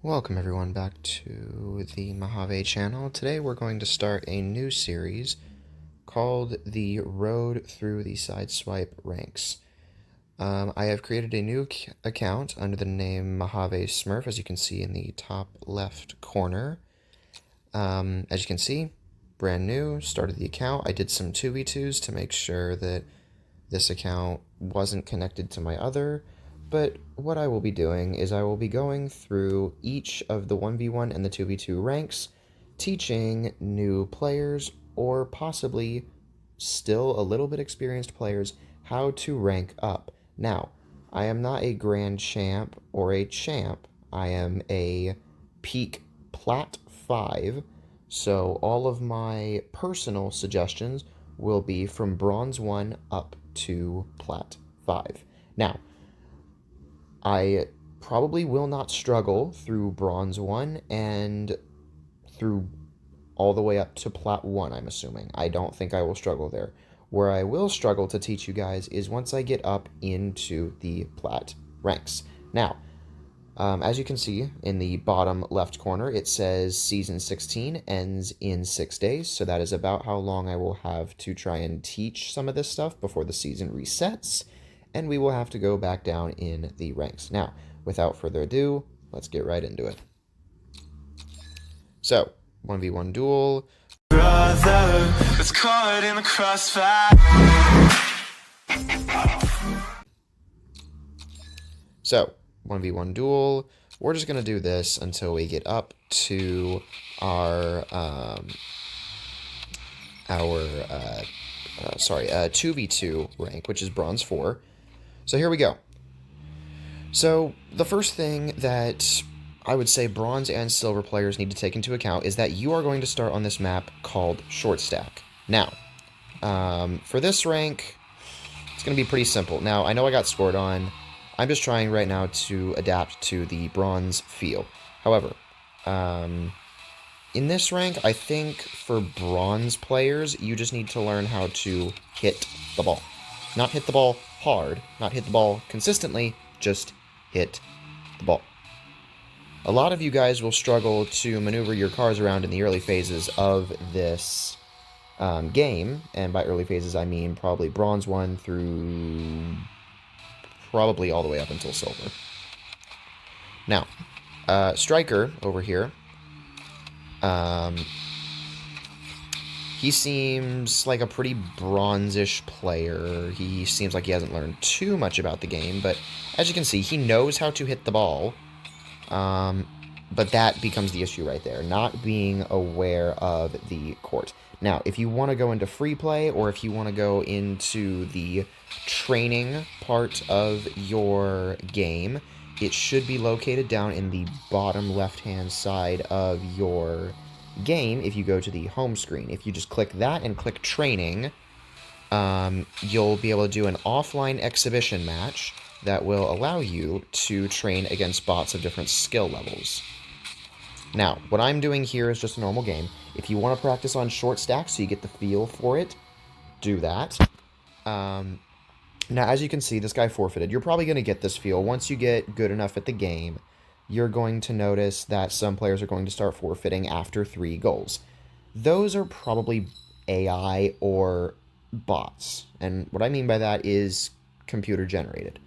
Welcome everyone back to the Mojave channel. Today we're going to start a new series called The Road Through the Sideswipe Ranks. I have created a new account under the name Mojave Smurf, as you can see in the top left corner. As you can see, brand new, started the account. I did some 2v2s to make sure that this account wasn't connected to my other. But what I will be doing is I will be going through each of the 1v1 and the 2v2 ranks, teaching new players, or possibly still a little bit experienced players, how to rank up. Now, I am not a grand champ or a champ. I am a peak plat 5, so all of my personal suggestions will be from bronze 1 up to plat 5. Now, I probably will not struggle through bronze 1 and through all the way up to plat 1, I'm assuming. I don't think I will struggle there. Where I will struggle to teach you guys is once I get up into the plat ranks. Now, as you can see in the bottom left corner, it says Season 16 ends in 6 days, so that is about how long I will have to try and teach some of this stuff before the season resets, and we will have to go back down in the ranks. Now, without further ado, let's get right into it. So, 1v1 duel. Brother, it's caught in the crossfire. So, 1v1 duel. We're just going to do this until we get up to our 2v2 rank, which is bronze 4. So here we go. So the first thing that I would say bronze and silver players need to take into account is that you are going to start on this map called Short Stack. Now, for this rank, it's going to be pretty simple. Now, I know I got scored on. I'm just trying right now to adapt to the bronze feel. However, in this rank, I think for bronze players, you just need to learn how to hit the ball. Not hit the ball hard, not hit the ball consistently, just hit the ball. A lot of you guys will struggle to maneuver your cars around in the early phases of this game, and by early phases I mean probably bronze 1 through probably all the way up until silver. Now, Striker over here, he seems like a pretty bronze-ish player. He seems like he hasn't learned too much about the game, but as you can see, he knows how to hit the ball. But that becomes the issue right there, not being aware of the court. Now, if you want to go into free play, or if you want to go into the training part of your game, it should be located down in the bottom left-hand side of your game if you go to the home screen. If you just click that and click training, you'll be able to do an offline exhibition match that will allow you to train against bots of different skill levels. Now, what I'm doing here is just a normal game. If you want to practice on short stack so you get the feel for it, do that. Now, as you can see, this guy forfeited. You're probably going to get this feel. Once you get good enough at the game, you're going to notice that some players are going to start forfeiting after 3 goals. Those are probably AI or bots. And what I mean by that is computer generated.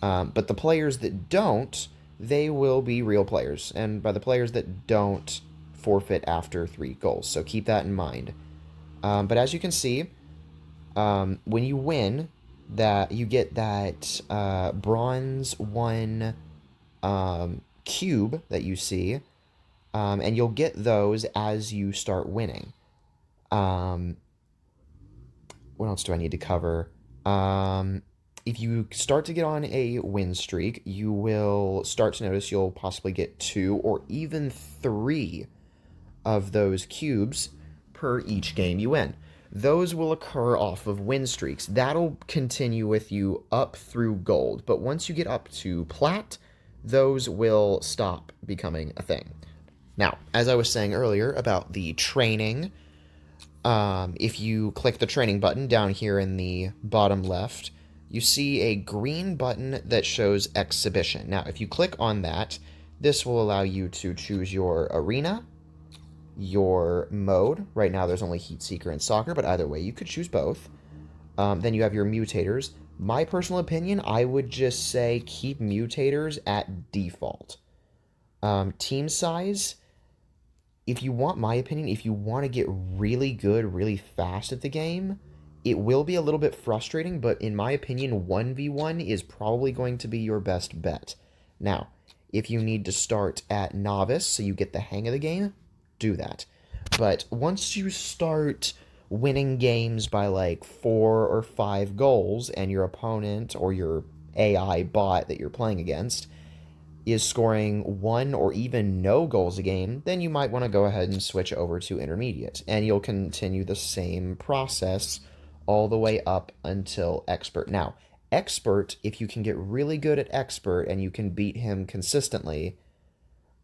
But the players that don't, they will be real players. And by the players that don't forfeit after 3 goals. So keep that in mind. But as you can see, when you win, that you get that bronze 1 cube that you see, and you'll get those as you start winning. What else do I need to cover? If you start to get on a win streak, you will start to notice you'll possibly get 2 or even 3 of those cubes per each game you win. Those will occur off of win streaks. That'll continue with you up through gold, but once you get up to plat, those will stop becoming a thing. Now, as I was saying earlier about the training, if you click the training button down here in the bottom left, you see a green button that shows exhibition. Now, if you click on that, This will allow you to choose your arena, your mode. Right now there's only Heat Seeker and Soccer, but either way, you could choose both. Then you have your mutators. My personal opinion, I would just say keep mutators at default. Team size, if you want my opinion, if you want to get really good really fast at the game, it will be a little bit frustrating, but in my opinion, 1v1 is probably going to be your best bet. Now, if you need to start at novice so you get the hang of the game, do that. But once you start winning games by like 4 or 5 goals and your opponent or your AI bot that you're playing against is scoring 1 or even no goals a game, then you might want to go ahead and switch over to intermediate. And you'll continue the same process all the way up until expert. Now, expert, if you can get really good at expert and you can beat him consistently,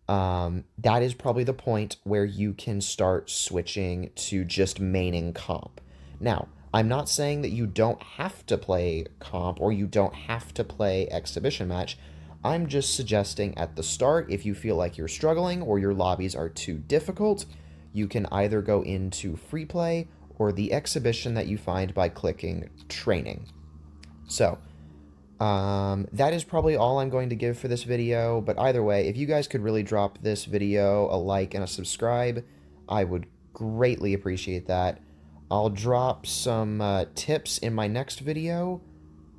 that is probably the point where you can start switching to just maining comp. Now, I'm not saying that you don't have to play comp or you don't have to play exhibition match. I'm just suggesting at the start, if you feel like you're struggling or your lobbies are too difficult, you can either go into free play or the exhibition that you find by clicking training. So, that is probably all I'm going to give for this video, but either way, if you guys could really drop this video a like and a subscribe, I would greatly appreciate that. I'll drop some tips in my next video,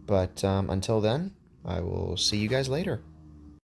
but until then, I will see you guys later.